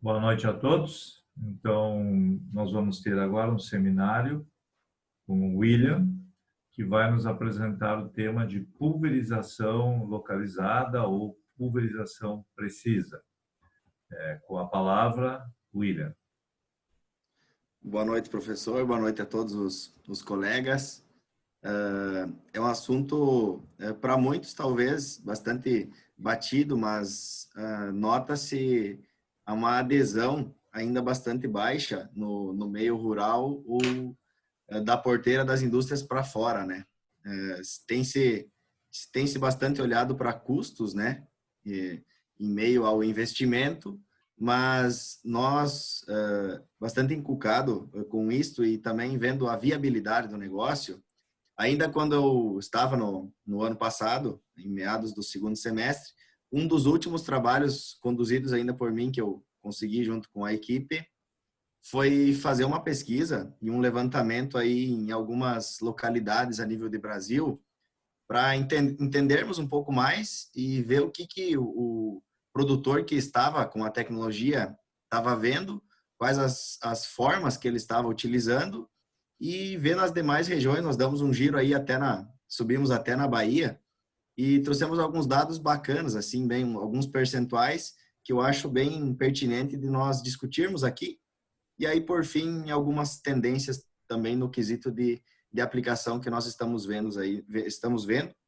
Boa noite a todos. Então, nós vamos ter agora um seminário com o William, que vai nos apresentar o tema de pulverização localizada ou pulverização precisa. Com a palavra, William. Boa noite, professor. Boa noite a todos os colegas. É um assunto, para muitos, talvez, bastante batido, mas nota-se uma adesão ainda bastante baixa no meio rural ou da porteira das indústrias para fora, né? Tem-se bastante olhado para custos, né? Em meio ao investimento, mas nós, bastante inculcado com isto e também vendo a viabilidade do negócio, ainda quando eu estava no ano passado, em meados do segundo semestre, um dos últimos trabalhos conduzidos ainda por mim, que eu consegui junto com a equipe, foi fazer uma pesquisa e um levantamento aí em algumas localidades a nível de Brasil, para entendermos um pouco mais e ver o que o produtor que estava com a tecnologia estava vendo, quais as formas que ele estava utilizando, e ver nas demais regiões. Nós damos um giro aí subimos até na Bahia e trouxemos alguns dados bacanas, assim, bem, alguns percentuais que eu acho bem pertinente de nós discutirmos aqui. E aí, por fim, algumas tendências também no quesito de aplicação que nós estamos vendo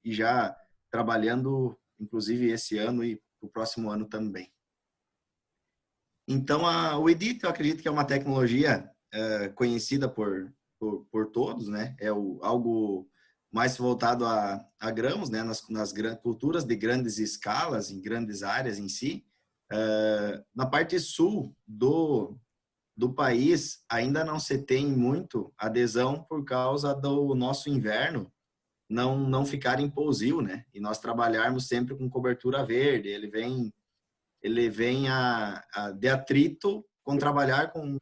e já trabalhando, inclusive esse ano e o próximo ano também. Então, o Edit, eu acredito que é uma tecnologia conhecida por todos, né? É algo mais voltado a grãos, né? Nas culturas de grandes escalas, em grandes áreas em si. Na parte sul do país, ainda não se tem muito adesão por causa do nosso inverno não ficar em pousio, né? E nós trabalharmos sempre com cobertura verde. Ele vem de atrito com trabalhar com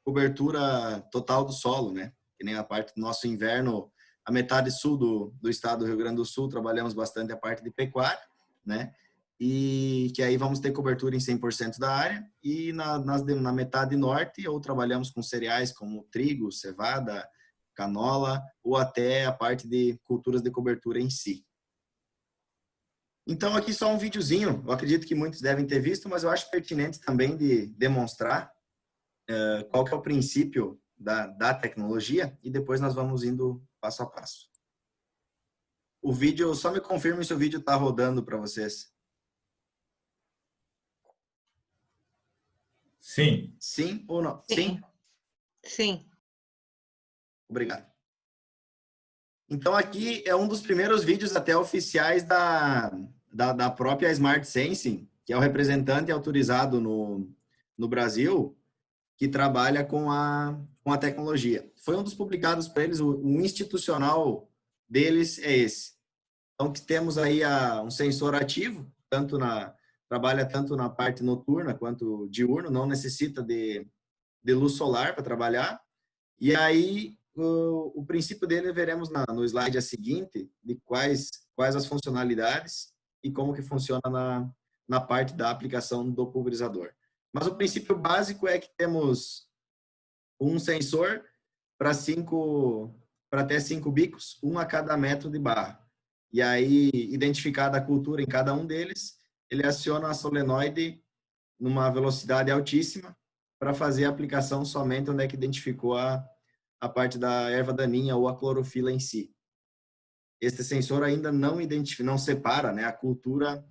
cobertura total do solo, né? Que nem a parte do nosso inverno, a metade sul do estado do Rio Grande do Sul, trabalhamos bastante a parte de pecuária, né? E que aí vamos ter cobertura em 100% da área, e na metade norte ou trabalhamos com cereais como trigo, cevada, canola, ou até a parte de culturas de cobertura em si. Então, aqui só um videozinho, eu acredito que muitos devem ter visto, mas eu acho pertinente também de demonstrar qual que é o princípio da tecnologia, e depois nós vamos indo passo a passo. O vídeo, só me confirme se o vídeo está rodando para vocês. Sim. Sim ou não? Sim. Sim. Obrigado. Então, aqui é um dos primeiros vídeos até oficiais da própria Smart Sensing, que é o representante autorizado no Brasil, que trabalha com a tecnologia. Foi um dos publicados para eles, o institucional deles é esse. Então, que temos aí um sensor ativo, trabalha tanto na parte noturna quanto diurno, não necessita de luz solar para trabalhar. E aí, o princípio dele veremos no slide a seguinte, de quais as funcionalidades e como que funciona na parte da aplicação do pulverizador. Mas o princípio básico é que temos um sensor para até 5 bicos, um a cada metro de barra. E aí, identificada a cultura em cada um deles, ele aciona a solenoide numa velocidade altíssima para fazer a aplicação somente onde é que identificou a parte da erva daninha ou a clorofila em si. Este sensor ainda não separa, né, a cultura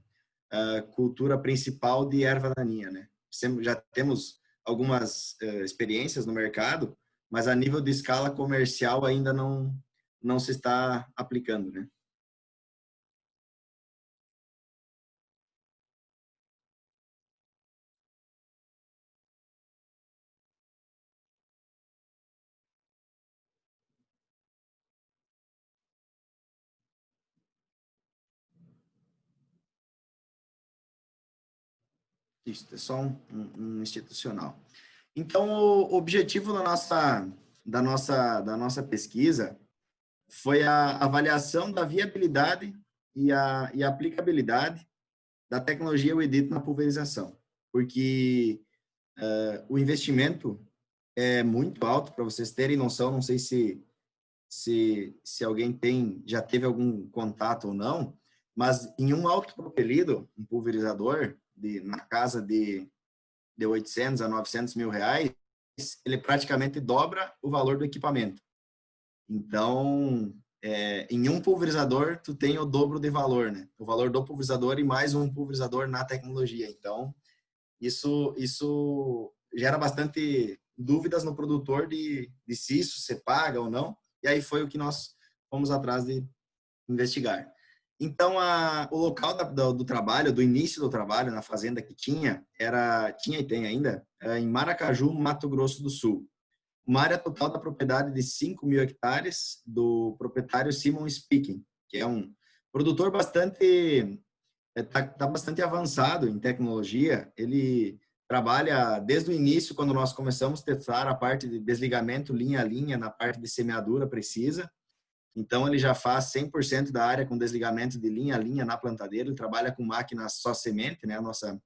principal de erva daninha, né? Já temos algumas experiências no mercado, mas a nível de escala comercial ainda não se está aplicando, né? Isso, é só um institucional. Então, o objetivo da nossa pesquisa foi a avaliação da viabilidade e a aplicabilidade da tecnologia UEDIT na pulverização. Porque o investimento é muito alto, para vocês terem noção, não sei se alguém já teve algum contato ou não, mas em um autopropelido, um pulverizador, na casa de 800 a 900 mil reais, ele praticamente dobra o valor do equipamento. Então, em um pulverizador, tu tem o dobro de valor, né? O valor do pulverizador e mais um pulverizador na tecnologia. Então, isso gera bastante dúvidas no produtor de se isso se paga ou não. E aí foi o que nós fomos atrás de investigar. Então, o local do trabalho, do início do trabalho na fazenda que tinha e tem ainda, em Maracaju, Mato Grosso do Sul. Uma área total da propriedade de 5.000 hectares do proprietário Simon Speaking, que é um produtor bastante bastante avançado em tecnologia. Ele trabalha desde o início, quando nós começamos a testar a parte de desligamento linha a linha, na parte de semeadura precisa. Então, ele já faz 100% da área com desligamento de linha a linha na plantadeira. Ele trabalha com máquina só semente, né, a nossa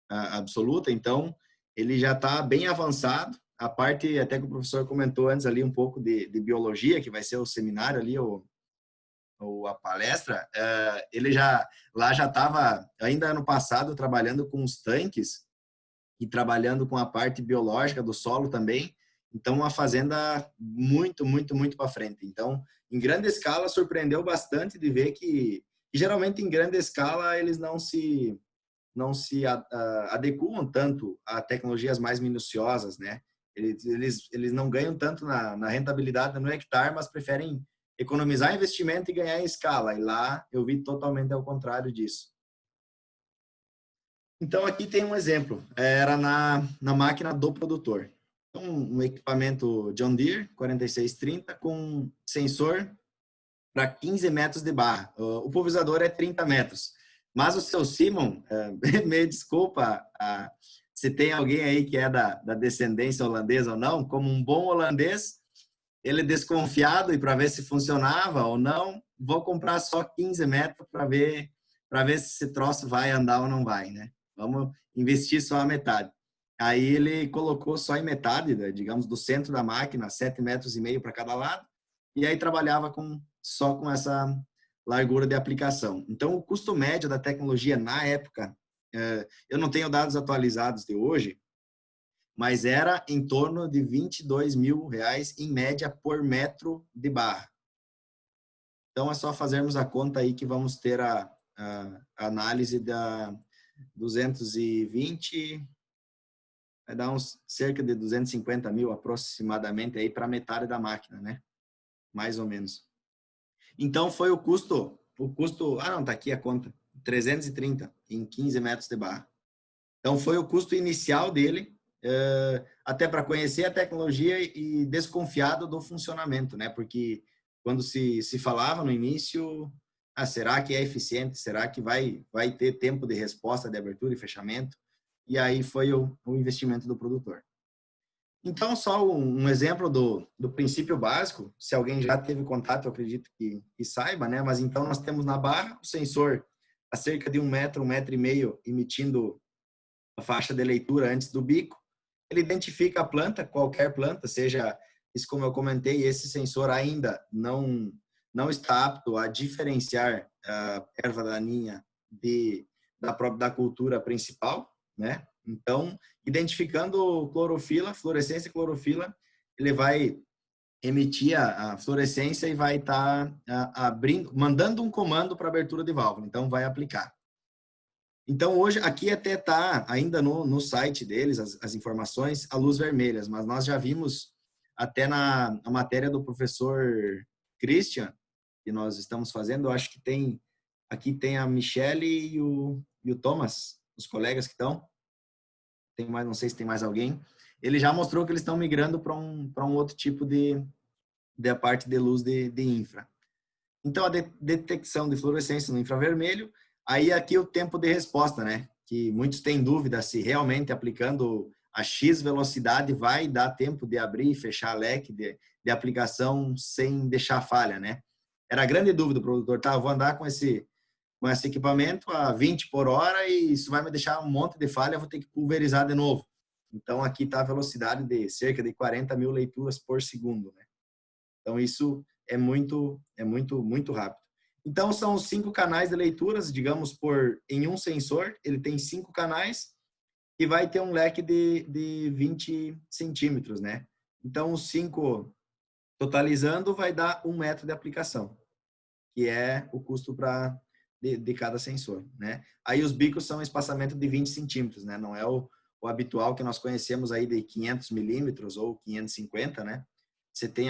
absoluta. Então, ele já está bem avançado. A parte, até que o professor comentou antes ali, um pouco de biologia, que vai ser o seminário ali, ou a palestra, ele já estava, ainda ano passado, trabalhando com os tanques e trabalhando com a parte biológica do solo também. Então, uma fazenda muito, muito, muito para frente. Então, em grande escala, surpreendeu bastante de ver que geralmente em grande escala eles não se adequam tanto a tecnologias mais minuciosas, né? Eles não ganham tanto na rentabilidade no hectare, mas preferem economizar investimento e ganhar em escala. E lá eu vi totalmente ao contrário disso. Então, aqui tem um exemplo. Era na máquina do produtor. Então, um equipamento John Deere 4630 com sensor para 15 metros de barra. O pulverizador é 30 metros. Mas o seu Simon, me desculpa se tem alguém aí que é da descendência holandesa ou não, como um bom holandês, ele desconfiado e para ver se funcionava ou não, vou comprar só 15 metros para ver se esse troço vai andar ou não vai, né? Vamos investir só a metade. Aí ele colocou só em metade, digamos, do centro da máquina, 7,5 metros para cada lado, e aí trabalhava só com essa largura de aplicação. Então, o custo médio da tecnologia na época, eu não tenho dados atualizados de hoje, mas era em torno de 22 mil reais em média por metro de barra. Então, é só fazermos a conta aí que vamos ter a análise da 220, vai dar cerca de 250 mil aproximadamente aí para metade da máquina, né? Mais ou menos. Então, foi o custo, não, tá aqui a conta, 330 em 15 metros de barra. Então, foi o custo inicial dele, até para conhecer a tecnologia e desconfiado do funcionamento, né? Porque quando se falava no início, será que é eficiente? Será que vai ter tempo de resposta de abertura e fechamento? E aí foi o investimento do produtor. Então, só um exemplo do princípio básico, se alguém já teve contato, eu acredito que saiba, né? Mas então nós temos na barra o sensor a cerca de 1 metro, 1,5 metro, emitindo a faixa de leitura antes do bico. Ele identifica a planta, qualquer planta, seja, isso como eu comentei, esse sensor ainda não está apto a diferenciar a erva daninha da cultura principal, né? Então, identificando clorofila, fluorescência e clorofila, ele vai emitir a fluorescência e vai estar mandando um comando para abertura de válvula. Então, vai aplicar. Então, hoje, aqui até está ainda no site deles, as informações, a luz vermelhas, mas nós já vimos até na matéria do professor Christian, que nós estamos fazendo, eu acho que aqui tem a Michele e o Thomas, os colegas que estão. Tem mais, não sei se tem mais alguém. Ele já mostrou que eles estão migrando para um outro tipo de a parte de luz de infra. Então, a detecção de fluorescência no infravermelho, aí aqui o tempo de resposta, né? Que muitos têm dúvida se realmente aplicando a X velocidade vai dar tempo de abrir e fechar leque de aplicação sem deixar falha, né? Era a grande dúvida do produtor, tá? Eu vou andar com esse equipamento a 20 por hora e isso vai me deixar um monte de falha, eu vou ter que pulverizar de novo. Então, aqui está a velocidade de cerca de 40 mil leituras por segundo, né? Então, isso é muito rápido. Então, são 5 canais de leituras, digamos, em um sensor, ele tem 5 canais e vai ter um leque de 20 centímetros, né? Então, os 5 totalizando vai dar 1 metro de aplicação, que é o custo de cada sensor, né? Aí os bicos são espaçamento de 20 centímetros, né? Não é o habitual que nós conhecemos aí de 500 milímetros ou 550, né? Você tem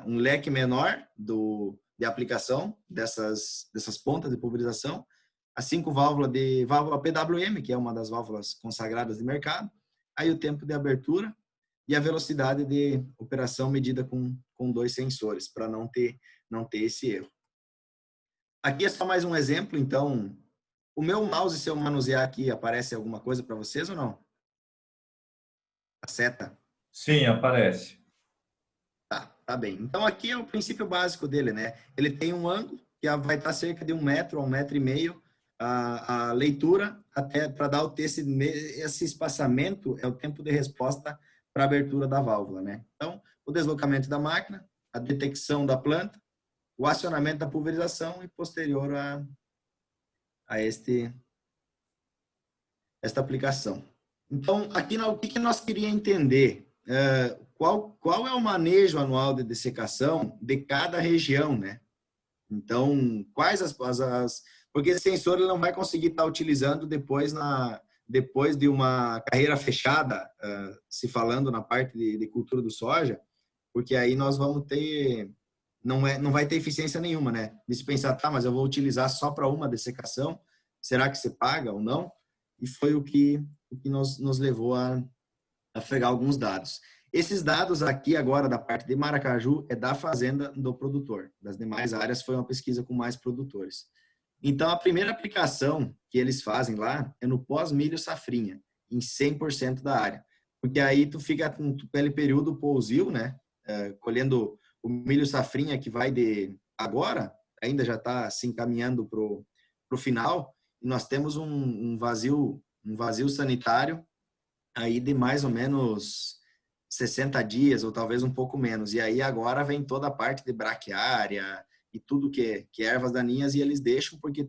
um leque menor de aplicação dessas pontas de pulverização, as 5 válvulas de válvula PWM, que é uma das válvulas consagradas de mercado, aí o tempo de abertura e a velocidade de operação medida com 2 sensores, para não ter esse erro. Aqui é só mais um exemplo, então, o meu mouse, se eu manusear aqui, aparece alguma coisa para vocês ou não? A seta? Sim, aparece. Tá bem. Então, aqui é o princípio básico dele, né? Ele tem um ângulo, que vai estar cerca de 1 metro a 1,5 metro, a leitura, até para dar esse espaçamento, é o tempo de resposta para a abertura da válvula, né? Então, o deslocamento da máquina, a detecção da planta, o acionamento da pulverização e posterior a esta aplicação. Então, aqui o que nós queríamos entender? Qual é o manejo anual de dessecação de cada região, né? Então, quais porque esse sensor ele não vai conseguir estar utilizando depois de uma carreira fechada, se falando na parte de cultura do soja, porque aí nós vamos ter não vai ter eficiência nenhuma, né? De se pensar, tá, mas eu vou utilizar só para uma dessecação, será que você paga ou não? E foi o que nos levou a pegar alguns dados. Esses dados aqui agora da parte de Maracaju é da fazenda do produtor. Das demais áreas foi uma pesquisa com mais produtores. Então, a primeira aplicação que eles fazem lá é no pós-milho safrinha, em 100% da área. Porque aí tu fica com aquele período pousio, né? Colhendo o milho safrinha que vai de agora, ainda já está se encaminhando para o final, e nós temos um vazio sanitário aí de mais ou menos 60 dias, ou talvez um pouco menos. E aí agora vem toda a parte de braquiária e tudo que é ervas daninhas, e eles deixam porque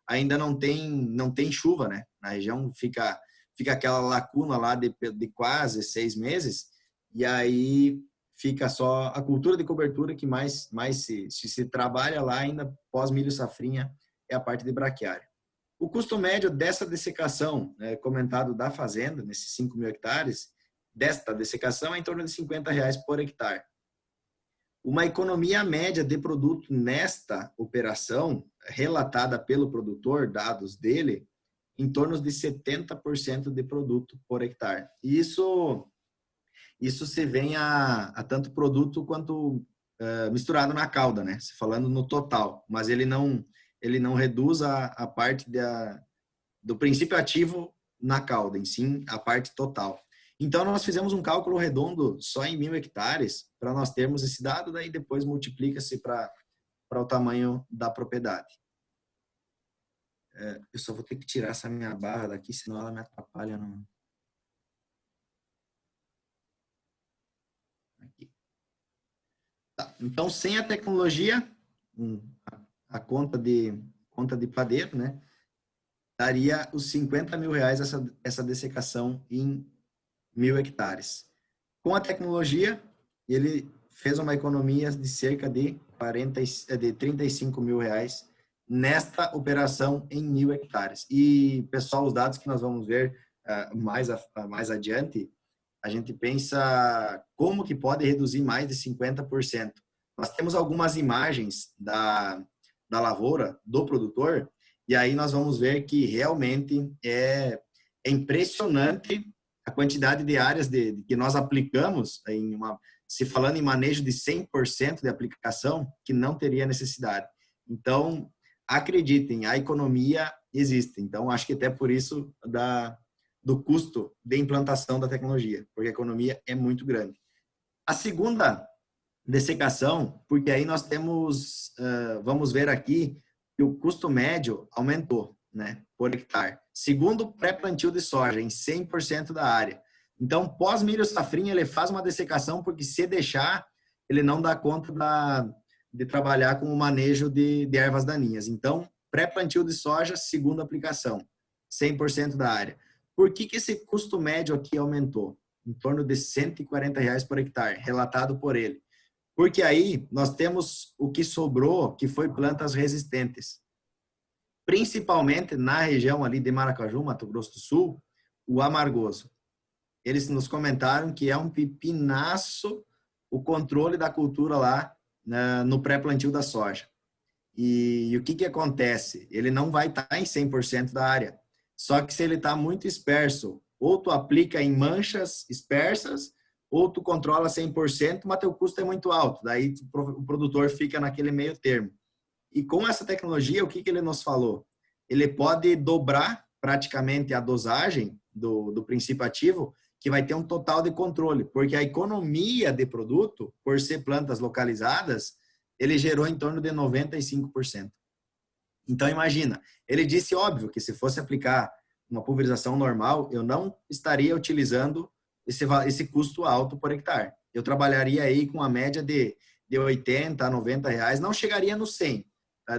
ainda não tem chuva, né? Na região fica aquela lacuna lá de quase 6 meses, e aí fica só a cultura de cobertura que mais se trabalha lá ainda pós-milho safrinha, é a parte de braquiária. O custo médio dessa dessecação, comentado da fazenda, nesses 5 mil hectares, desta dessecação é em torno de R$50 por hectare. Uma economia média de produto nesta operação, relatada pelo produtor, dados dele, em torno de 70% de produto por hectare. E isso se vem a tanto produto quanto misturado na cauda, né? Se falando no total, mas ele não reduz a parte do princípio ativo na cauda, em sim a parte total. Então, nós fizemos um cálculo redondo só em 1.000 hectares para nós termos esse dado, daí depois multiplica-se para o tamanho da propriedade. Eu só vou ter que tirar essa minha barra daqui, senão ela me atrapalha. Aqui. Tá. Então, sem a tecnologia, a conta de padeiro, né, daria os R$50 mil essa dessecação em 1.000 hectares. Com a tecnologia, ele fez uma economia de cerca de R$35 mil nesta operação em 1.000 hectares. E, pessoal, os dados que nós vamos ver mais adiante, a gente pensa como que pode reduzir mais de 50%. Nós temos algumas imagens da lavoura, do produtor, e aí nós vamos ver que realmente é impressionante a quantidade de áreas que nós aplicamos, se falando em manejo de 100% de aplicação, que não teria necessidade. Então, acreditem, a economia existe. Então, acho que até por isso do custo de implantação da tecnologia, porque a economia é muito grande. A segunda dessecação, porque aí nós temos, vamos ver aqui, que o custo médio aumentou, né, por hectare. Segundo pré-plantio de soja, em 100% da área. Então, pós-milho safrinha, ele faz uma dessecação, porque se deixar, ele não dá conta de trabalhar com o manejo de ervas daninhas. Então, pré-plantio de soja, segunda aplicação, 100% da área. Por que esse custo médio aqui aumentou? Em torno de R$ 140 por hectare, relatado por ele. Porque aí nós temos o que sobrou, que foi plantas resistentes. Principalmente na região ali de Maracaju, Mato Grosso do Sul, o amargoso. Eles nos comentaram que é um pepinaço o controle da cultura lá no pré-plantio da soja. E o que acontece? Ele não vai estar em 100% da área. Só que se ele está muito disperso, ou tu aplica em manchas dispersas, ou tu controla 100%, mas teu custo é muito alto. Daí o produtor fica naquele meio termo. E com essa tecnologia, o que ele nos falou? Ele pode dobrar praticamente a dosagem do princípio ativo, que vai ter um total de controle, porque a economia de produto, por ser plantas localizadas, ele gerou em torno de 95%. Então, imagina, ele disse, óbvio, que se fosse aplicar uma pulverização normal, eu não estaria utilizando esse custo alto por hectare. Eu trabalharia aí com a média de 80 a 90 reais, não chegaria no 100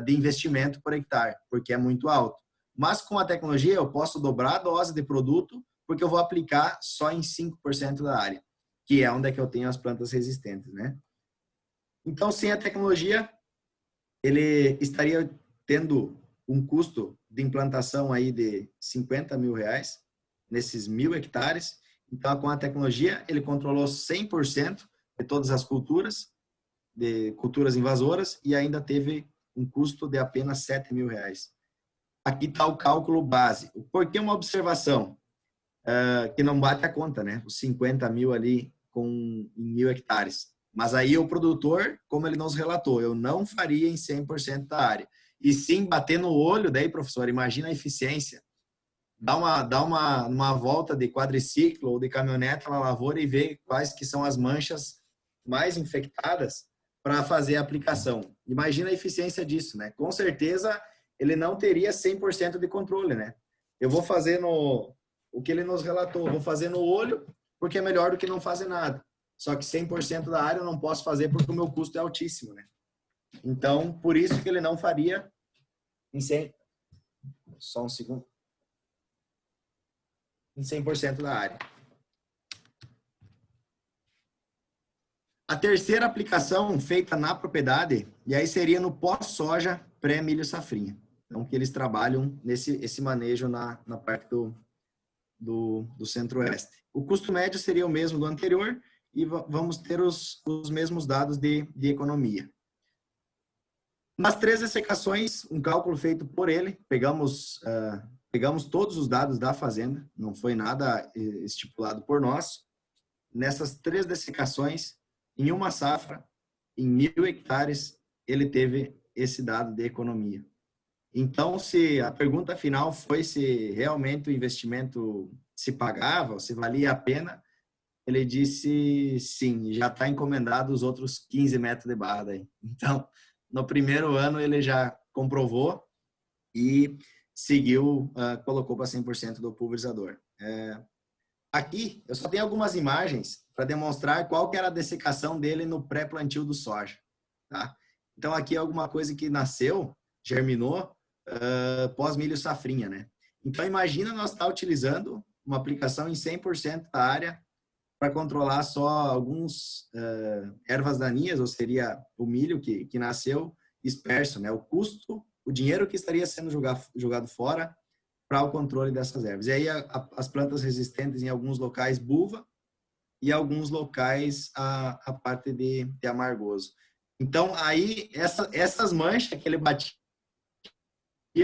de investimento por hectare, porque é muito alto. Mas com a tecnologia eu posso dobrar a dose de produto, porque eu vou aplicar só em 5% da área, que é onde é que eu tenho as plantas resistentes, né? Então, sem a tecnologia, ele estaria tendo um custo de implantação aí de 50 mil reais, nesses 1.000 hectares. Então, com a tecnologia, ele controlou 100% de todas as culturas, de culturas invasoras, e ainda teve um custo de apenas 7 mil reais. Aqui está o cálculo base. Por que uma observação? Que não bate a conta, né? Os 50 mil ali em 1.000 hectares. Mas aí o produtor, como ele nos relatou, eu não faria em 100% da área. E sim bater no olho, daí, professor, imagina a eficiência. Dá uma volta de quadriciclo ou de caminhonete na lavoura e ver quais que são as manchas mais infectadas para fazer a aplicação. Imagina a eficiência disso, né? Com certeza, ele não teria 100% de controle, né? Eu vou fazer o que ele nos relatou, vou fazer no olho, porque é melhor do que não fazer nada. Só que 100% da área eu não posso fazer porque o meu custo é altíssimo, né? Então, por isso que ele não faria em 100%. Só um segundo. Em 100% da área. A terceira aplicação feita na propriedade, e aí seria no pós-soja pré-milho safrinha. Então, que eles trabalham esse manejo na parte do centro-oeste. O custo médio seria o mesmo do anterior e vamos ter os mesmos dados de economia. Nas 3 dessecações, um cálculo feito por ele, pegamos todos os dados da fazenda, não foi nada estipulado por nós. Nessas 3 dessecações, em uma safra, em 1.000 hectares, ele teve esse dado de economia. Então, se a pergunta final foi se realmente o investimento se pagava, ou se valia a pena, ele disse sim, já está encomendado os outros 15 metros de barra daí. Então, no primeiro ano ele já comprovou e seguiu, colocou para 100% do pulverizador. Aqui, eu só tenho algumas imagens para demonstrar qual que era a dessecação dele no pré-plantio do soja. Tá? Então, aqui é alguma coisa que nasceu, germinou, pós-milho safrinha, né? Então, imagina nós estar utilizando uma aplicação em 100% da área para controlar só alguns ervas daninhas, ou seria o milho que nasceu disperso, né? O custo, o dinheiro que estaria sendo jogado fora para o controle dessas ervas. E aí as plantas resistentes em alguns locais buva e alguns locais a parte de amargoso. Então, aí, essas manchas que ele batia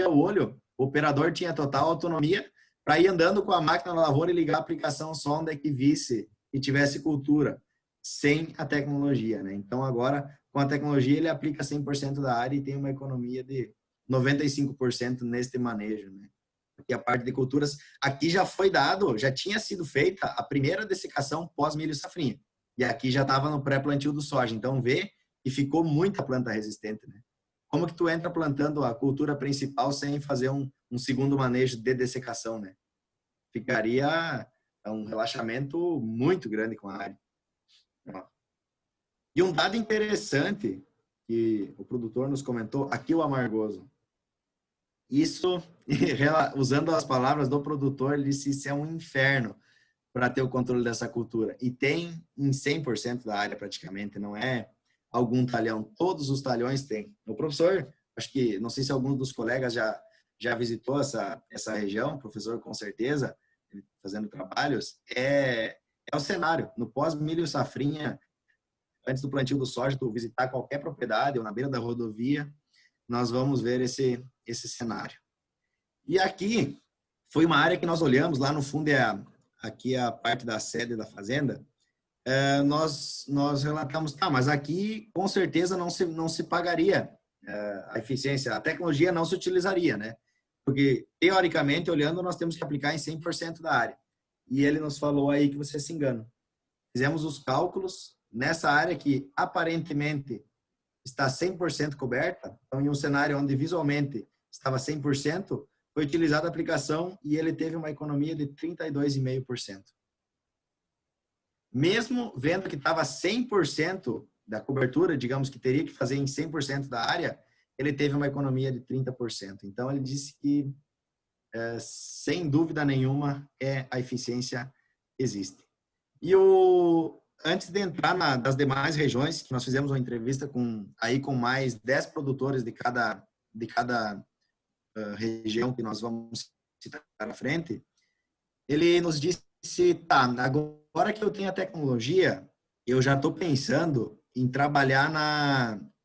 o olho, o operador tinha total autonomia para ir andando com a máquina na lavoura e ligar a aplicação só onde é que visse e tivesse cultura, sem a tecnologia, né? Então, agora, com a tecnologia, ele aplica 100% da área e tem uma economia de 95% neste manejo, né? Porque a parte de culturas, aqui já foi dado, já tinha sido feita a primeira dessecação pós-milho safrinha. E aqui já estava no pré-plantio do soja. Então, vê que ficou muita planta resistente, né? Como que tu entra plantando a cultura principal sem fazer um segundo manejo de dessecação, né? Ficaria É um relaxamento muito grande com a área. E um dado interessante que o produtor nos comentou, aqui o amargoso. Isso, usando as palavras do produtor, ele disse isso é um inferno para ter o controle dessa cultura. E tem em 100% da área praticamente, não é algum talhão. Todos os talhões têm. O professor, acho que, não sei se algum dos colegas já visitou essa região, professor com certeza, fazendo trabalhos, é o cenário. No pós-milho safrinha, antes do plantio do soja, tu visitar qualquer propriedade ou na beira da rodovia, nós vamos ver esse cenário. E aqui foi uma área que nós olhamos, lá no fundo aqui a parte da sede da fazenda, nós relatamos, tá, mas aqui com certeza não se pagaria a eficiência, a tecnologia não se utilizaria, né? Porque, teoricamente, olhando, nós temos que aplicar em 100% da área. E ele nos falou aí que você se engana. Fizemos os cálculos nessa área que aparentemente está 100% coberta, então em um cenário onde visualmente estava 100%, foi utilizada a aplicação e ele teve uma economia de 32,5%. Mesmo vendo que estava 100% da cobertura, digamos que teria que fazer em 100% da área, ele teve uma economia de 30%. Então, ele disse que, sem dúvida nenhuma, a eficiência existe. E antes de entrar das demais regiões, que nós fizemos uma entrevista com mais 10 produtores de cada região que nós vamos citar à frente, ele nos disse, tá, agora que eu tenho a tecnologia, eu já estou pensando em trabalhar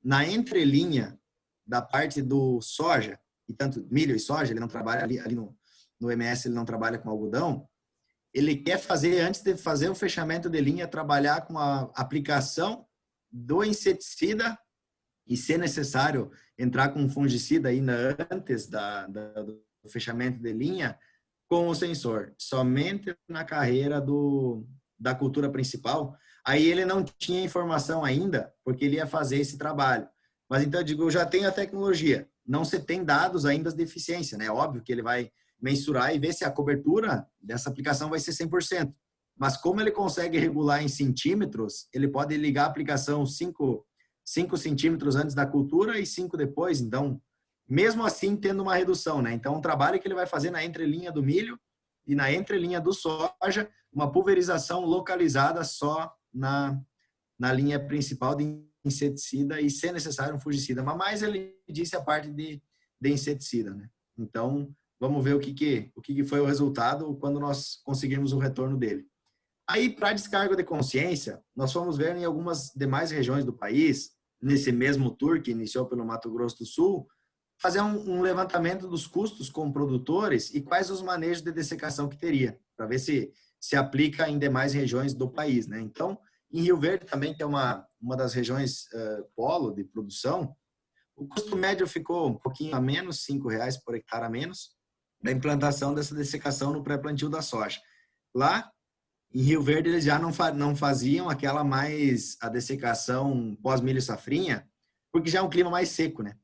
na entrelinha da parte do soja, e tanto milho e soja, ele não trabalha ali no MS, ele não trabalha com algodão, ele quer fazer, antes de fazer o fechamento de linha, trabalhar com a aplicação do inseticida e, se necessário, entrar com um fungicida ainda antes do fechamento de linha, com o sensor, somente na carreira da cultura principal. Aí ele não tinha informação ainda, porque ele ia fazer esse trabalho. Mas então eu digo, eu já tenho a tecnologia, não se tem dados ainda de eficiência, né? Óbvio que ele vai mensurar e ver se a cobertura dessa aplicação vai ser 100%. Mas como ele consegue regular em centímetros, ele pode ligar a aplicação 5 centímetros antes da cultura e 5 depois. Então, mesmo assim, tendo uma redução, né? Então, um trabalho que ele vai fazer na entrelinha do milho e na entrelinha do soja, uma pulverização localizada só na linha principal de inseticida e, se necessário, um fungicida. Mas mais ele disse a parte de inseticida, né? Então, vamos ver o que foi o resultado quando nós conseguirmos o retorno dele. Aí, para descarga de consciência, nós fomos ver em algumas demais regiões do país, nesse mesmo tour que iniciou pelo Mato Grosso do Sul, fazer um levantamento dos custos com produtores e quais os manejos de dessecação que teria, para ver se aplica em demais regiões do país, né? Então, em Rio Verde também, que é uma das regiões polo de produção, o custo médio ficou um pouquinho a menos, R$5 por hectare a menos, da implantação dessa dessecação no pré-plantio da soja. Lá, em Rio Verde, eles já não faziam a dessecação pós-milho safrinha, porque já é um clima mais seco, né?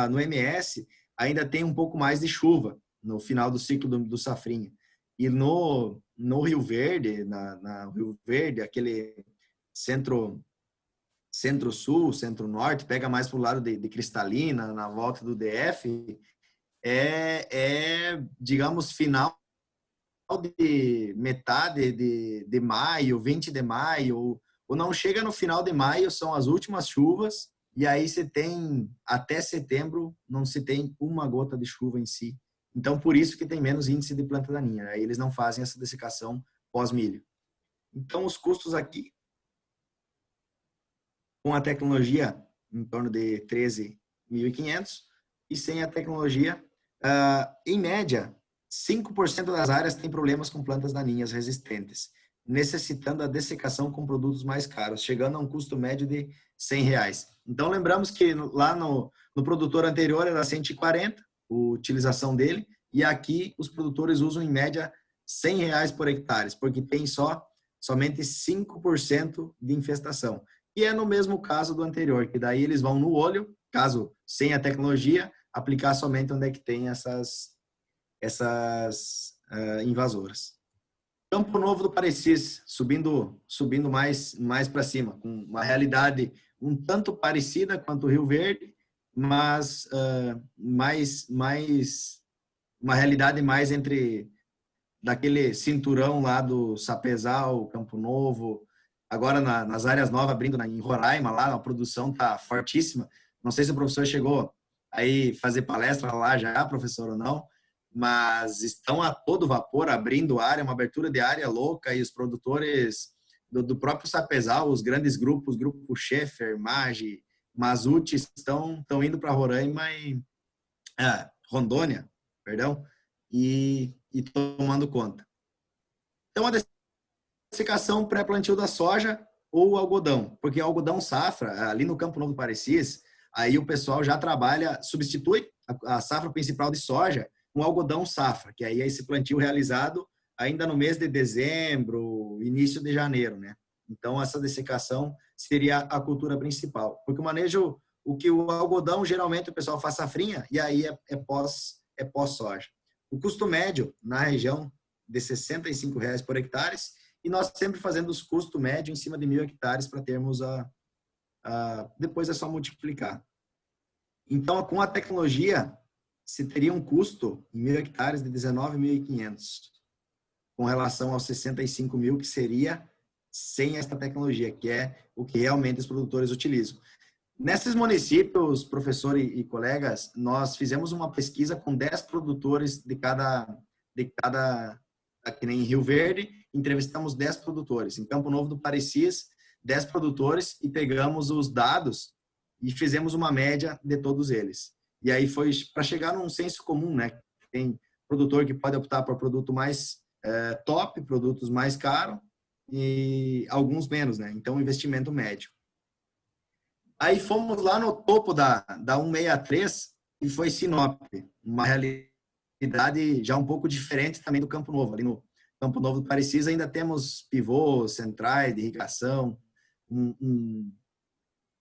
No MS, ainda tem um pouco mais de chuva no final do ciclo do safrinha. E no Rio Verde, na Rio Verde, aquele centro-sul, centro-norte, pega mais para o lado de Cristalina, na volta do DF, digamos, final de metade de maio, 20 de maio, ou não chega no final de maio, são as últimas chuvas, e aí você tem, até setembro, não se tem uma gota de chuva em si. Então, por isso que tem menos índice de planta daninha. Aí eles não fazem essa dessecação pós-milho. Então, os custos aqui, com a tecnologia, em torno de 13.500, e sem a tecnologia, em média, 5% das áreas têm problemas com plantas daninhas resistentes, necessitando a dessecação com produtos mais caros, chegando a um custo médio de R$100. Então, lembramos que lá no produtor anterior era 140, a utilização dele, e aqui os produtores usam em média R$100 por hectare, porque tem somente 5% de infestação. E é no mesmo caso do anterior, que daí eles vão no olho, caso sem a tecnologia, aplicar somente onde é que tem essas invasoras. Campo Novo do Parecis, subindo mais para cima, com uma realidade um tanto parecida quanto o Rio Verde, mas uma realidade mais entre daquele cinturão lá do Sapezal, Campo Novo, agora nas áreas novas, abrindo em Roraima, lá a produção tá fortíssima. Não sei se o professor chegou aí fazer palestra lá já, professor, ou não, mas estão a todo vapor abrindo área, uma abertura de área louca, e os produtores do próprio Sapezal, os grandes grupos, Grupo Schaeffer, Maggi, Mazuti, estão indo para Roraima Rondônia, perdão, e tomando conta. Então, a dessecação pré-plantio da soja ou algodão, porque algodão safra, ali no Campo Novo do Parecis, aí o pessoal já trabalha, substitui a safra principal de soja com algodão safra, que aí é esse plantio realizado ainda no mês de dezembro, início de janeiro, né? Então, essa dessecação seria a cultura principal, porque o manejo, o algodão, geralmente o pessoal faz safrinha, e aí é pós-soja. O custo médio na região de R$ 65,00 por hectare, e nós sempre fazendo os custos médios em cima de 1.000 hectares para termos depois é só multiplicar. Então, com a tecnologia, se teria um custo em 1.000 hectares de 19.500, com relação aos 65.000 que seria sem esta tecnologia, que é o que realmente os produtores utilizam. Nesses municípios, professor e colegas, nós fizemos uma pesquisa com 10 produtores de cada, aqui em Rio Verde, entrevistamos 10 produtores. Em Campo Novo do Parecis, 10 produtores, e pegamos os dados e fizemos uma média de todos eles. E aí foi para chegar num senso comum, né? Tem produtor que pode optar por produto mais top, produtos mais caros, e alguns menos, né? Então, investimento médio. Aí fomos lá no topo da 163 e foi Sinop, uma realidade já um pouco diferente também do Campo Novo. Ali no Campo Novo do Parecis ainda temos pivôs, centrais de irrigação.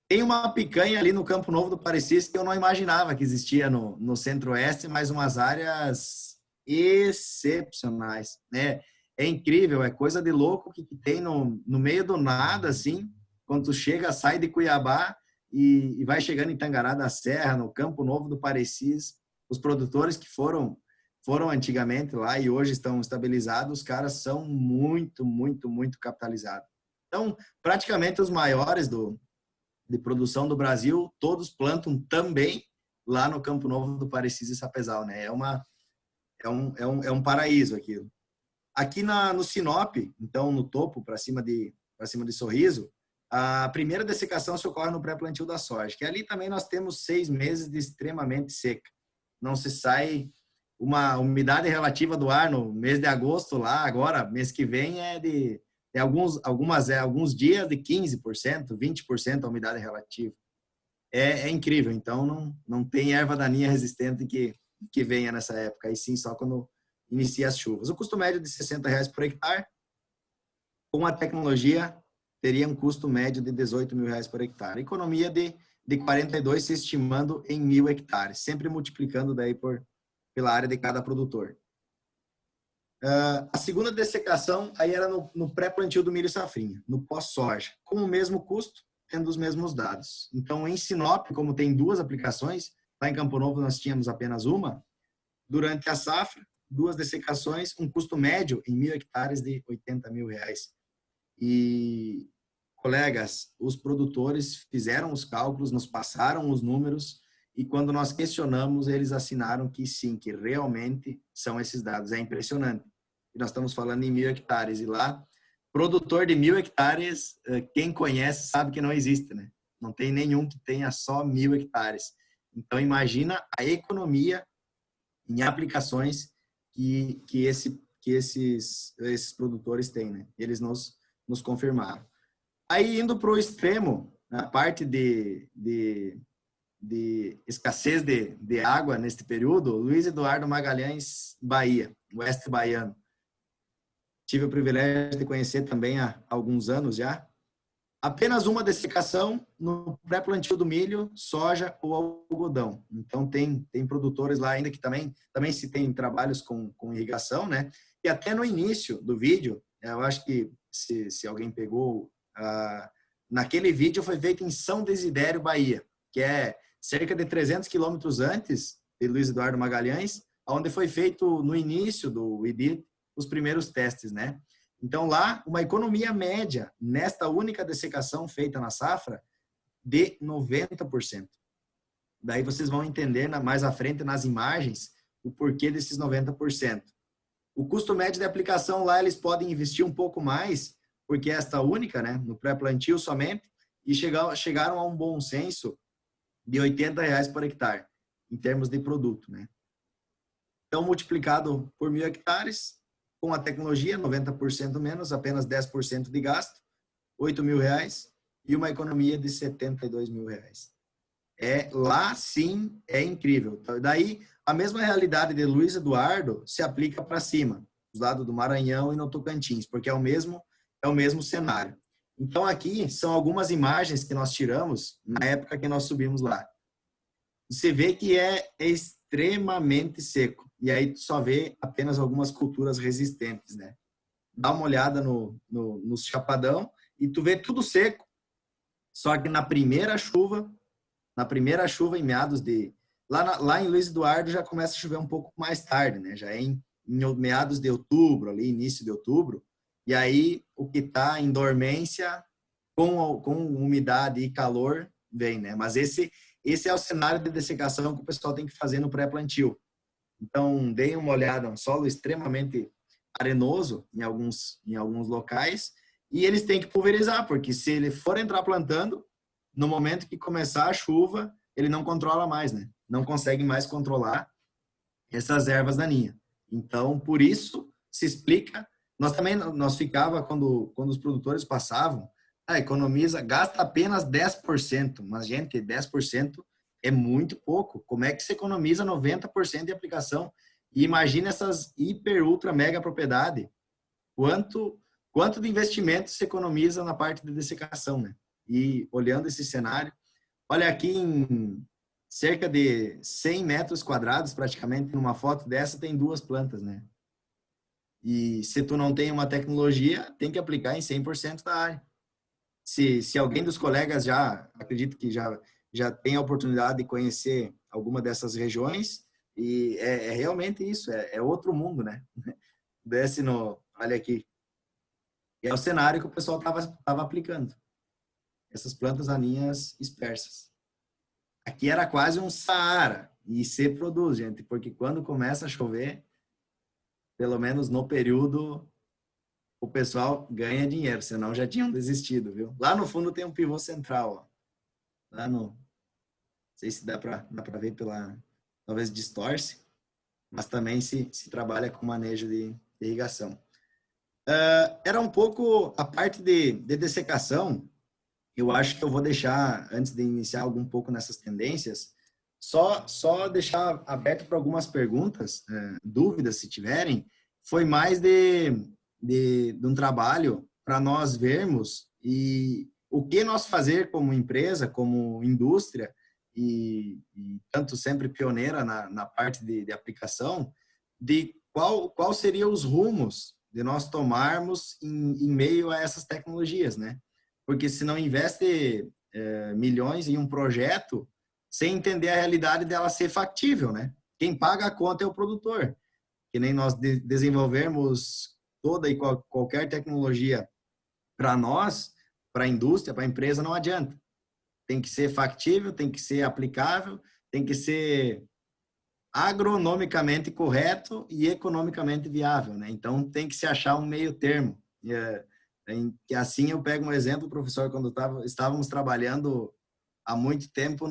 Tem uma picanha ali no Campo Novo do Parecis que eu não imaginava que existia no Centro-Oeste, mas umas áreas excepcionais, né? É incrível, é coisa de louco que tem no meio do nada, assim, quando tu chega, sai de Cuiabá e vai chegando em Tangará da Serra, no Campo Novo do Parecis, os produtores que foram antigamente lá e hoje estão estabilizados, os caras são muito, muito, muito capitalizados. Então, praticamente os maiores de produção do Brasil, todos plantam também lá no Campo Novo do Parecis e Sapezal, né? É um paraíso aquilo. Aqui no Sinop, então no topo, para cima de Sorriso, a primeira dessecação se ocorre no pré-plantio da soja, que ali também nós temos 6 meses de extremamente seca. Não se sai uma umidade relativa do ar no mês de agosto lá, agora, mês que vem alguns dias de 15%, 20% a umidade relativa. É incrível, então não tem erva daninha resistente que venha nessa época, aí sim só quando inicia as chuvas. O custo médio de R$ 60,00 por hectare, com a tecnologia, teria um custo médio de R$ 18.000 por hectare. Economia de 42 se estimando em 1.000 hectares, sempre multiplicando daí pela área de cada produtor. A segunda dessecação aí era no pré-plantio do milho safrinha, no pós-soja, com o mesmo custo, tendo os mesmos dados. Então, em Sinop, como tem 2 aplicações, lá em Campo Novo nós tínhamos apenas uma, durante a safra, 2 dessecações, um custo médio em 1.000 hectares de R$ 80.000. E, colegas, os produtores fizeram os cálculos, nos passaram os números, e quando nós questionamos, eles assinaram que sim, que realmente são esses dados. É impressionante. E nós estamos falando em 1.000 hectares, e lá, produtor de 1.000 hectares, quem conhece sabe que não existe, né? Não tem nenhum que tenha só 1.000 hectares. Então, imagina a economia em aplicações que esses produtores têm, né? Eles nos confirmaram. Aí, indo para o extremo, na parte de escassez de água neste período, Luiz Eduardo Magalhães, Bahia, oeste baiano. Tive o privilégio de conhecer também há alguns anos já. Apenas uma dessecação no pré-plantio do milho, soja ou algodão. Então, tem produtores lá ainda que também se tem trabalhos com irrigação, né? E até no início do vídeo, eu acho que se alguém pegou, naquele vídeo foi feito em São Desidério, Bahia, que é cerca de 300 quilômetros antes de Luiz Eduardo Magalhães, onde foi feito no início do IDIT os primeiros testes, né? Então lá, uma economia média nesta única dessecação feita na safra de 90%. Daí vocês vão entender mais à frente nas imagens o porquê desses 90%. O custo médio de aplicação lá, eles podem investir um pouco mais, porque esta única, né, no pré-plantio somente, e chegaram a um bom senso de R$80 por hectare, em termos de produto, né? Então, multiplicado por 1.000 hectares, com a tecnologia, 90% menos, apenas 10% de gasto, R$8.000 e uma economia de R$72.000. Lá sim é incrível. Daí, a mesma realidade de Luiz Eduardo se aplica para cima, dos lados do Maranhão e no Tocantins, porque é o mesmo cenário. Então, aqui são algumas imagens que nós tiramos na época que nós subimos lá. Você vê que é extremamente seco. E aí tu só vê apenas algumas culturas resistentes, né? Dá uma olhada no chapadão e tu vê tudo seco. Só que na primeira chuva em meados de... Lá em Luiz Eduardo já começa a chover um pouco mais tarde, né? Já é em meados de outubro, ali, início de outubro. E aí o que está em dormência, com umidade e calor, vem, né? Mas esse é o cenário de dessecação que o pessoal tem que fazer no pré-plantio. Então, deem uma olhada, um solo extremamente arenoso em alguns locais, e eles têm que pulverizar, porque se ele for entrar plantando, no momento que começar a chuva, ele não controla mais, né? Não consegue mais controlar essas ervas daninhas. Então, por isso, se explica. Nós ficava, quando os produtores passavam, economiza, gasta apenas 10%. Mas, gente, 10% é muito pouco. Como é que se economiza 90% de aplicação? E imagina essas hiper, ultra, mega propriedade. Quanto de investimento se economiza na parte de dessecação, né? E olhando esse cenário, olha aqui em cerca de 100 metros quadrados, praticamente, numa foto dessa, tem 2 plantas, né? E se tu não tem uma tecnologia, tem que aplicar em 100% da área. Se alguém dos colegas acredito que já tem a oportunidade de conhecer alguma dessas regiões, e é realmente isso, é outro mundo, né? Olha aqui. É o cenário que o pessoal estava aplicando. Essas plantas daninhas dispersas. Aqui era quase um Saara, e se produz, gente, porque quando começa a chover, pelo menos no período, o pessoal ganha dinheiro, senão já tinham desistido, viu? Lá no fundo tem um pivô central, ó. Lá no... Não sei se dá para ver talvez distorce, mas também se trabalha com manejo de irrigação. Era um pouco a parte de dessecação. Eu acho que eu vou deixar, antes de iniciar um pouco nessas tendências, só deixar aberto para algumas perguntas, dúvidas, se tiverem. Foi mais de um trabalho para nós vermos e o que nós fazer como empresa, como indústria, e tanto sempre pioneira na parte de aplicação, de qual seriam os rumos de nós tomarmos em meio a essas tecnologias, né? Porque se não investe milhões em um projeto sem entender a realidade dela ser factível, né? Quem paga a conta é o produtor. Que nem nós desenvolvermos toda e qualquer tecnologia para nós, para a indústria, para a empresa, não adianta. Tem que ser factível, tem que ser aplicável, tem que ser agronomicamente correto e economicamente viável, né? Então, tem que se achar um meio termo. Que assim eu pego um exemplo, professor, quando estávamos trabalhando há muito tempo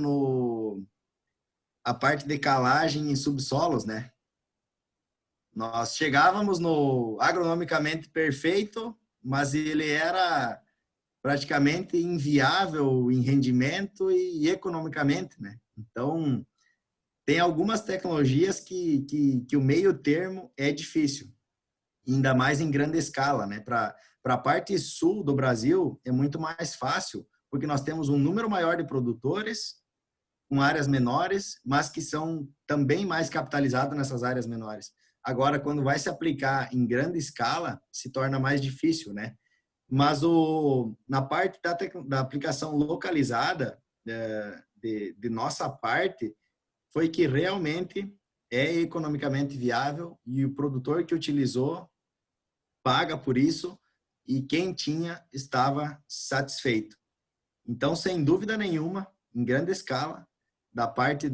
a parte de calagem em subsolos, né? Nós chegávamos no agronomicamente perfeito, mas ele era praticamente inviável em rendimento e economicamente, né? Então, tem algumas tecnologias que o meio termo é difícil, ainda mais em grande escala, né? Para a parte sul do Brasil é muito mais fácil, porque nós temos um número maior de produtores com áreas menores, mas que são também mais capitalizados nessas áreas menores. Agora, quando vai se aplicar em grande escala, se torna mais difícil, né? Mas na parte da aplicação localizada, de nossa parte, foi que realmente é economicamente viável e o produtor que utilizou paga por isso e quem tinha estava satisfeito. Então, sem dúvida nenhuma, em grande escala, da parte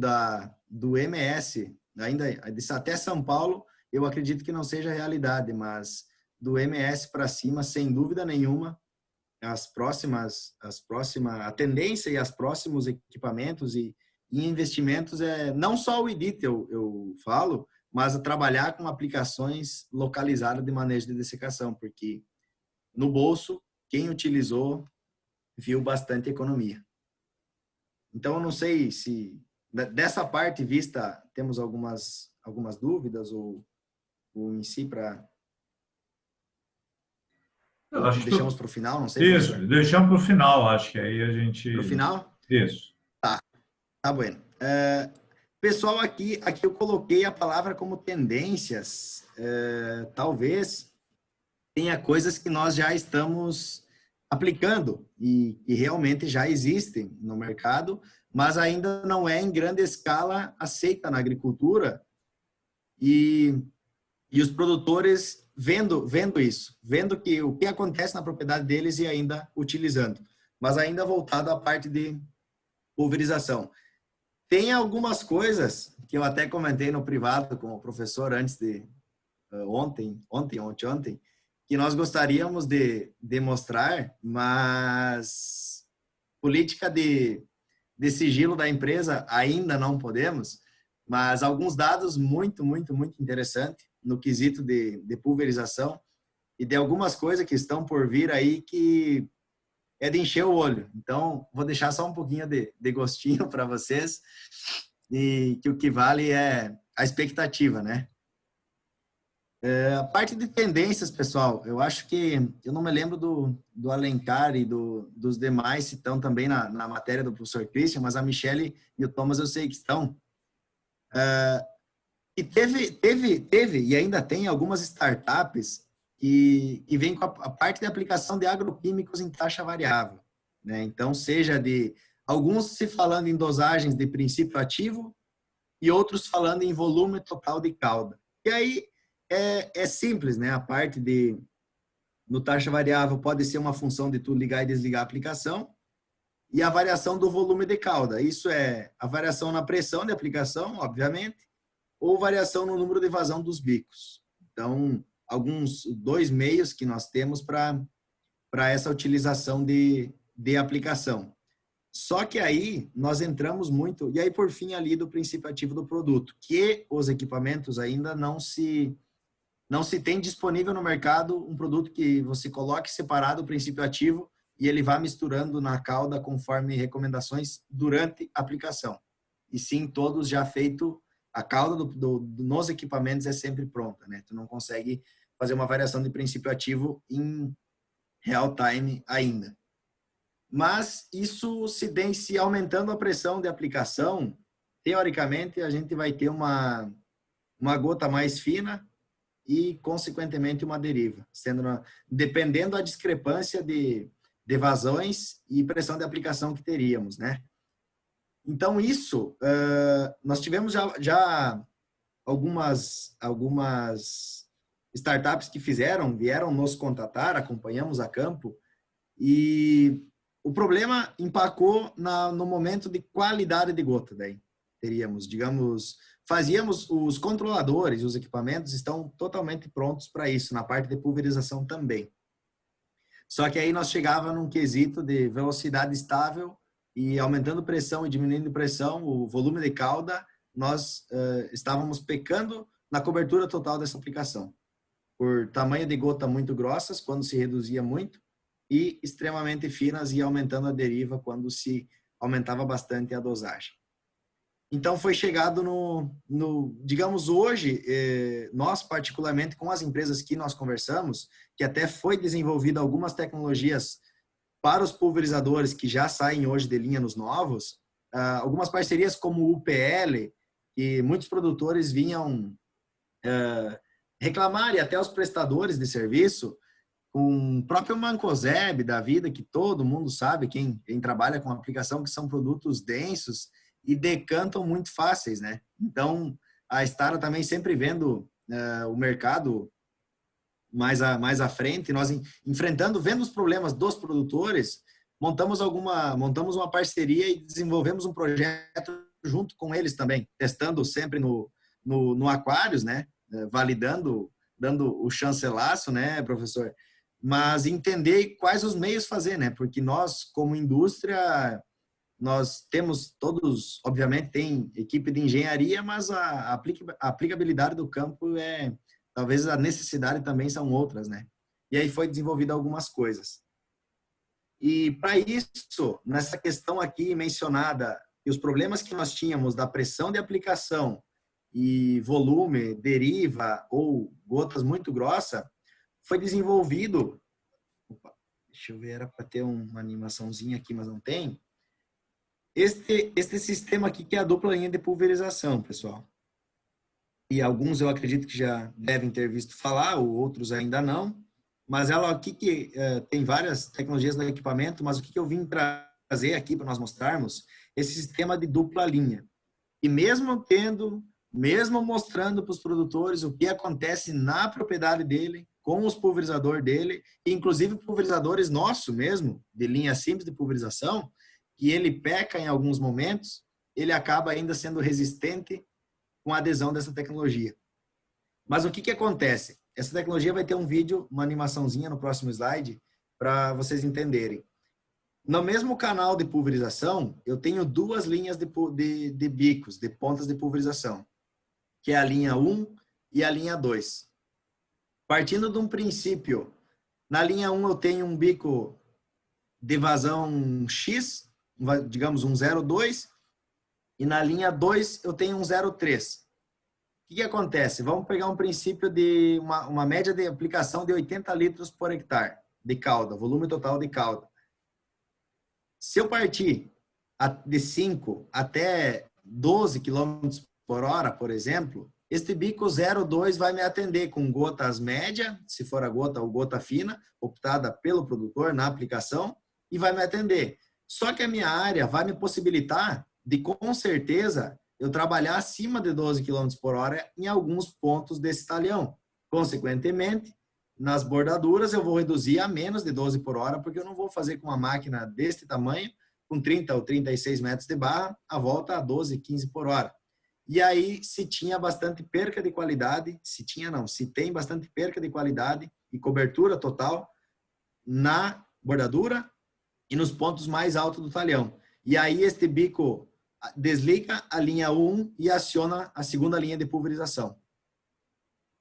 do MS, ainda até São Paulo, eu acredito que não seja realidade, mas do MS para cima, sem dúvida nenhuma, a tendência e os próximos equipamentos e investimentos não só o IDIT, eu falo, mas trabalhar com aplicações localizadas de manejo de dessecação, porque no bolso, quem utilizou viu bastante economia. Então, eu não sei se dessa parte vista temos algumas dúvidas ou em si deixamos para o final, não sei. Isso, professor. Deixamos para o final, acho que aí a gente... Para o final? Isso. Tá bueno. Pessoal, aqui eu coloquei a palavra como tendências. Talvez tenha coisas que nós já estamos aplicando e realmente já existem no mercado, mas ainda não é em grande escala aceita na agricultura e os produtores vendo isso, vendo que o que acontece na propriedade deles e ainda utilizando, mas ainda voltado à parte de pulverização. Tem algumas coisas que eu até comentei no privado com o professor antes de ontem, que nós gostaríamos de demonstrar, mas política de sigilo da empresa ainda não podemos, mas alguns dados muito interessantes no quesito de pulverização e de algumas coisas que estão por vir aí que é de encher o olho. Então, vou deixar só um pouquinho de gostinho para vocês e que o que vale é a expectativa, né? A parte de tendências, pessoal, eu acho que, eu não me lembro do Alencar e dos demais se estão também na matéria do professor Christian, mas a Michele e o Thomas eu sei que estão. E teve e ainda tem algumas startups que vêm com a parte de aplicação de agroquímicos em taxa variável, né? Então, seja de alguns se falando em dosagens de princípio ativo e outros falando em volume total de cauda. E aí é simples, né? A parte no taxa variável pode ser uma função de tu ligar e desligar a aplicação e a variação do volume de cauda. Isso é a variação na pressão de aplicação, obviamente, ou variação no número de vazão dos bicos. Então, dois meios que nós temos para essa utilização de aplicação. Só que aí nós entramos muito, e aí por fim ali do princípio ativo do produto, que os equipamentos ainda não se tem disponível no mercado um produto que você coloque separado o princípio ativo e ele vá misturando na cauda conforme recomendações durante a aplicação. E sim, todos já feito, a cauda nos equipamentos é sempre pronta, né? Tu não consegue fazer uma variação de princípio ativo em real time ainda. Mas isso se aumentando a pressão de aplicação, teoricamente a gente vai ter uma gota mais fina e, consequentemente, uma deriva, dependendo da discrepância de vazões e pressão de aplicação que teríamos, né? Então, isso, nós tivemos já algumas startups que vieram nos contatar, acompanhamos a campo, e o problema empacou no momento de qualidade de gota, daí teríamos, digamos, fazíamos os controladores, os equipamentos estão totalmente prontos para isso, na parte de pulverização também. Só que aí nós chegava num quesito de velocidade estável e aumentando pressão e diminuindo pressão, o volume de cauda, nós estávamos pecando na cobertura total dessa aplicação. Por tamanho de gota muito grossas, quando se reduzia muito, e extremamente finas e aumentando a deriva quando se aumentava bastante a dosagem. Então, foi chegado digamos, hoje, nós particularmente com as empresas que nós conversamos, que até foi desenvolvida algumas tecnologias para os pulverizadores que já saem hoje de linha nos novos, algumas parcerias como o UPL, que muitos produtores vinham reclamarem até os prestadores de serviço, com o próprio Mancozeb da vida, que todo mundo sabe, quem trabalha com aplicação, que são produtos densos e decantam muito fáceis, né? Então, a Stara também sempre vendo o mercado mais à frente, nós vendo os problemas dos produtores, montamos uma parceria e desenvolvemos um projeto junto com eles também, testando sempre no Aquários, né? Validando, dando o chancelaço, né, professor? Mas entender quais os meios fazer, né? Porque nós, como indústria, nós temos todos, obviamente, tem equipe de engenharia, mas a aplicabilidade do campo talvez a necessidade também são outras, né? E aí foi desenvolvida algumas coisas. E para isso, nessa questão aqui mencionada, e os problemas que nós tínhamos da pressão de aplicação e volume, deriva ou gotas muito grossa, foi desenvolvido, deixa eu ver, era para ter uma animaçãozinha aqui, mas não tem, este sistema aqui que é a dupla linha de pulverização, pessoal. E alguns eu acredito que já devem ter visto falar, ou outros ainda não, mas ela aqui que tem várias tecnologias no equipamento, mas o que eu vim trazer aqui para nós mostrarmos, esse sistema de dupla linha. E mesmo mostrando para os produtores o que acontece na propriedade dele, com os pulverizadores dele, inclusive pulverizadores nossos mesmo, de linha simples de pulverização, que ele peca em alguns momentos, ele acaba ainda sendo resistente com a adesão dessa tecnologia. Mas o que acontece? Essa tecnologia vai ter um vídeo, uma animaçãozinha no próximo slide, para vocês entenderem. No mesmo canal de pulverização, eu tenho duas linhas de bicos, de pontas de pulverização, que é a linha 1 e a linha 2. Partindo de um princípio, na linha 1 eu tenho um bico de vazão X, digamos um 0,2, e na linha 2 eu tenho um 0,3. O que acontece? Vamos pegar um princípio de uma média de aplicação de 80 litros por hectare de cauda, volume total de cauda. Se eu partir de 5 até 12 km por hora, por exemplo, este bico 0,2 vai me atender com gotas média, se for a gota ou gota fina, optada pelo produtor na aplicação, e vai me atender. Só que a minha área vai me possibilitar de, com certeza, eu trabalhar acima de 12 km por hora em alguns pontos desse talhão. Consequentemente, nas bordaduras eu vou reduzir a menos de 12 por hora, porque eu não vou fazer com uma máquina deste tamanho, com 30 ou 36 metros de barra, a volta a 12, 15 por hora. E aí, se tinha bastante perca de qualidade, se tem bastante perca de qualidade e cobertura total na bordadura e nos pontos mais altos do talhão. E aí, este bico desliga a linha 1 e aciona a segunda linha de pulverização.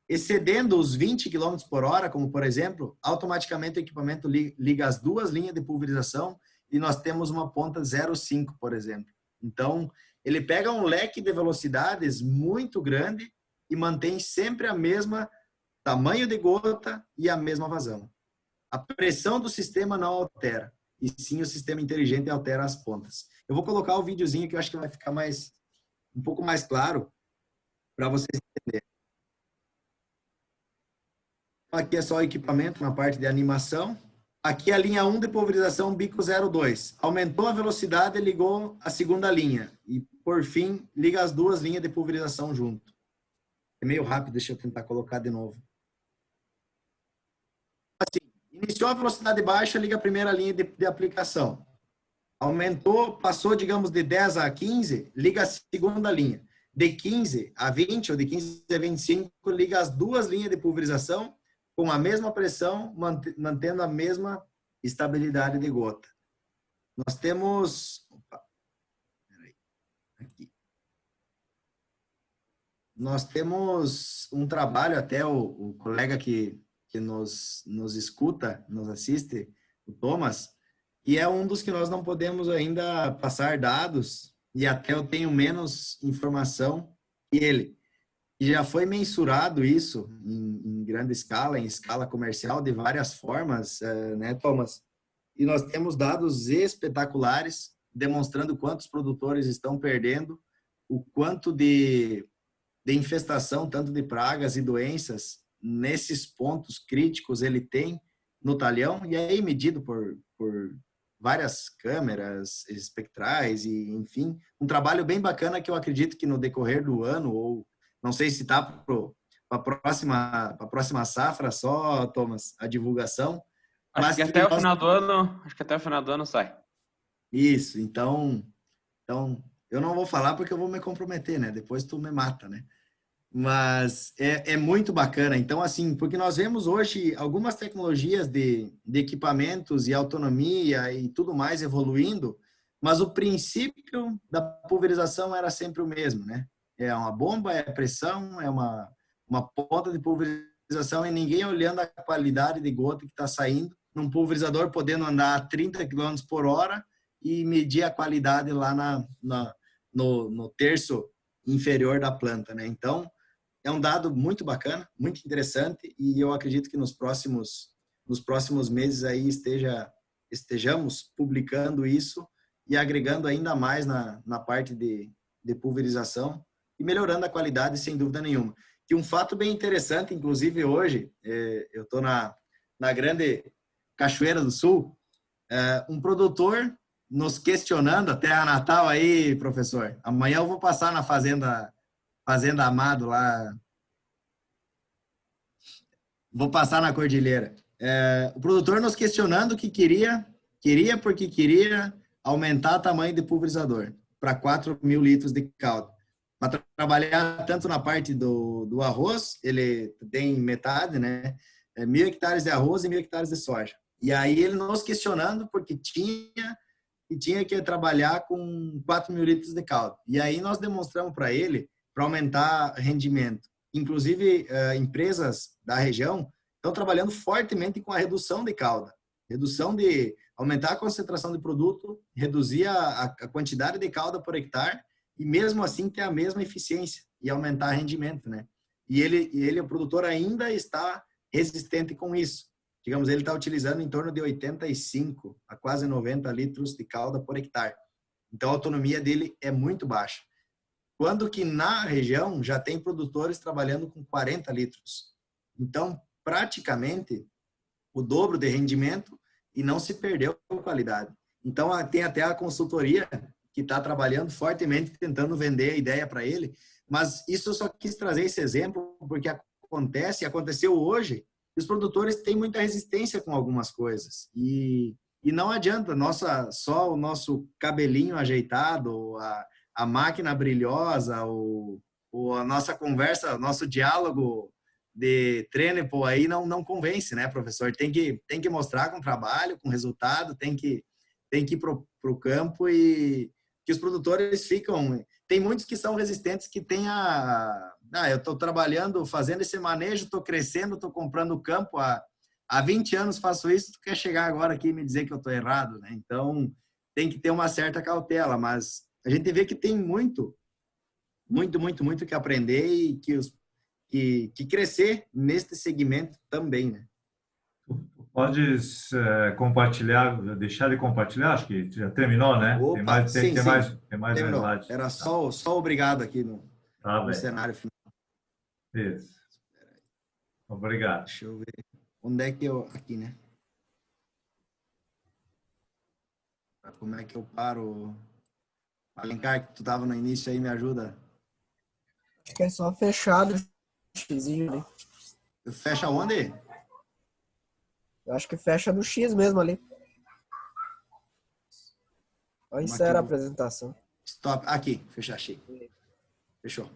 Excedendo os 20 km por hora, como por exemplo, automaticamente o equipamento liga as duas linhas de pulverização e nós temos uma ponta 0,5, por exemplo. Então, ele pega um leque de velocidades muito grande e mantém sempre a mesma tamanho de gota e a mesma vazão. A pressão do sistema não altera, e sim o sistema inteligente altera as pontas. Eu vou colocar o videozinho que eu acho que vai ficar um pouco mais claro para vocês entenderem. Aqui é só o equipamento na parte de animação. Aqui a linha 1 de pulverização bico 0,2. Aumentou a velocidade e ligou a segunda linha. E, por fim, liga as duas linhas de pulverização junto. É meio rápido, deixa eu tentar colocar de novo. Assim, iniciou a velocidade baixa, liga a primeira linha de aplicação. Aumentou, passou, digamos, de 10 a 15, liga a segunda linha. De 15 a 20 ou de 15 a 25, liga as duas linhas de pulverização com a mesma pressão, mantendo a mesma estabilidade de gota. Nós temos... Aqui. Nós temos um trabalho, até o colega que nos escuta, nos assiste, o Thomas, e é um dos que nós não podemos ainda passar dados, e até eu tenho menos informação que ele. E já foi mensurado isso em grande escala, em escala comercial, de várias formas, né, Thomas? E nós temos dados espetaculares, demonstrando quantos produtores estão perdendo, o quanto de de infestação, tanto de pragas e doenças, nesses pontos críticos ele tem no talhão, e aí medido por várias câmeras espectrais e, enfim, um trabalho bem bacana que eu acredito que no decorrer do ano, ou não sei se está para a próxima safra só, Thomas, a divulgação, Acho mas que que até o nós... final do ano, acho que até o final do ano sai. Isso, então eu não vou falar porque eu vou me comprometer, né? Depois tu me mata, né? Mas é muito bacana. Então, assim, porque nós vemos hoje algumas tecnologias de equipamentos e autonomia e tudo mais evoluindo, mas o princípio da pulverização era sempre o mesmo, né? É uma bomba, é pressão, é uma ponta de pulverização e ninguém olhando a qualidade de gota que está saindo, num pulverizador podendo andar a 30 km por hora e medir a qualidade lá no terço inferior da planta, né? Então, é um dado muito bacana, muito interessante, e eu acredito que nos próximos meses aí estejamos publicando isso e agregando ainda mais na parte de pulverização e melhorando a qualidade, sem dúvida nenhuma. E um fato bem interessante, inclusive hoje, eu estou na grande Cachoeira do Sul, um produtor nos questionando, a terra natal aí, professor. Amanhã eu vou passar na Fazenda Amado lá. Vou passar na Cordilheira. O produtor nos questionando que queria porque queria aumentar o tamanho de pulverizador para 4.000 litros de calda. Para trabalhar tanto na parte do arroz, ele tem metade, né? 1.000 hectares de arroz e 1.000 hectares de soja. E aí ele nos questionando porque tinha que trabalhar com 4.000 litros de calda. E aí nós demonstramos para ele, para aumentar rendimento. Inclusive, empresas da região estão trabalhando fortemente com a redução de calda. Redução de aumentar a concentração de produto, reduzir a quantidade de calda por hectare e mesmo assim ter a mesma eficiência e aumentar o rendimento, né? E ele, o produtor, ainda está resistente com isso. Digamos, ele está utilizando em torno de 85 a quase 90 litros de calda por hectare. Então, a autonomia dele é muito baixa. Quando que na região já tem produtores trabalhando com 40 litros. Então, praticamente, o dobro de rendimento e não se perdeu a qualidade. Então, tem até a consultoria que está trabalhando fortemente, tentando vender a ideia para ele, mas isso eu só quis trazer esse exemplo porque aconteceu hoje, e os produtores têm muita resistência com algumas coisas. E não adianta só o nosso cabelinho ajeitado, a máquina brilhosa, a nossa conversa, nosso diálogo de treino aí não convence, né, professor? Tem que mostrar com trabalho, com resultado, tem que ir pro campo e que os produtores ficam... Tem muitos que são resistentes, que tem eu estou trabalhando, fazendo esse manejo, estou crescendo, estou comprando campo, há 20 anos faço isso, tu quer chegar agora aqui e me dizer que eu estou errado, né? Então, tem que ter uma certa cautela, mas a gente vê que tem muito que aprender e que crescer neste segmento também, né? Podes compartilhar, deixar de compartilhar? Acho que já terminou, né? Opa, sim. Tem mais um Terminou. slide. Era só obrigado aqui Tá no bem. cenário final. Isso. Obrigado. Deixa eu ver. Onde é que eu... Aqui, né? Como é que eu paro? Alencar, que tu estava no início aí, me ajuda. Acho que é só fechado o xizinho ali. Fecha onde? Eu acho que fecha no X mesmo ali. Só encerra a apresentação. Stop. Aqui, fechar, achei. Fechou.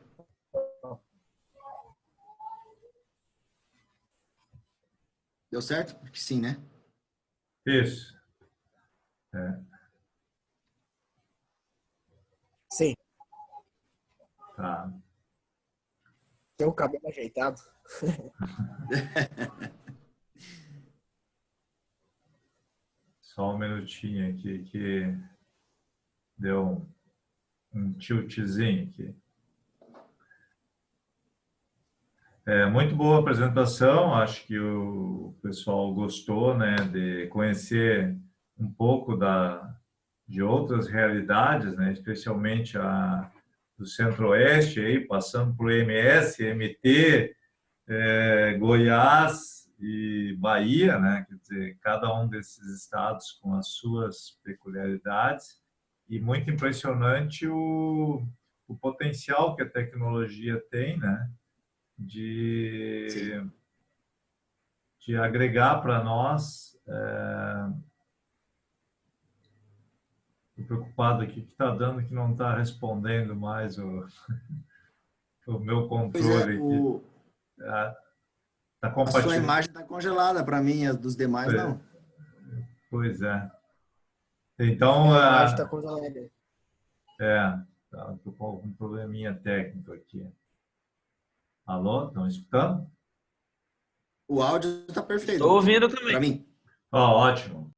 Deu certo? Porque sim, né? Isso. Sim. Tá. Tem o cabelo ajeitado. Só um minutinho aqui que deu um tiltzinho aqui. Muito boa a apresentação, acho que o pessoal gostou, né, de conhecer um pouco de outras realidades, né, especialmente a do Centro-Oeste, aí, passando por MS, MT, Goiás e Bahia, né? Quer dizer, cada um desses estados com as suas peculiaridades, e muito impressionante o potencial que a tecnologia tem, né? De agregar para nós. Estou preocupado aqui que está dando que não está respondendo mais o meu controle aqui. Tá a sua imagem está congelada para mim, as dos demais não. Pois é. Então, A imagem está congelada. Estou com algum probleminha técnico aqui. Alô, estão escutando? O áudio está perfeito. Estou ouvindo também. Para mim. Ótimo.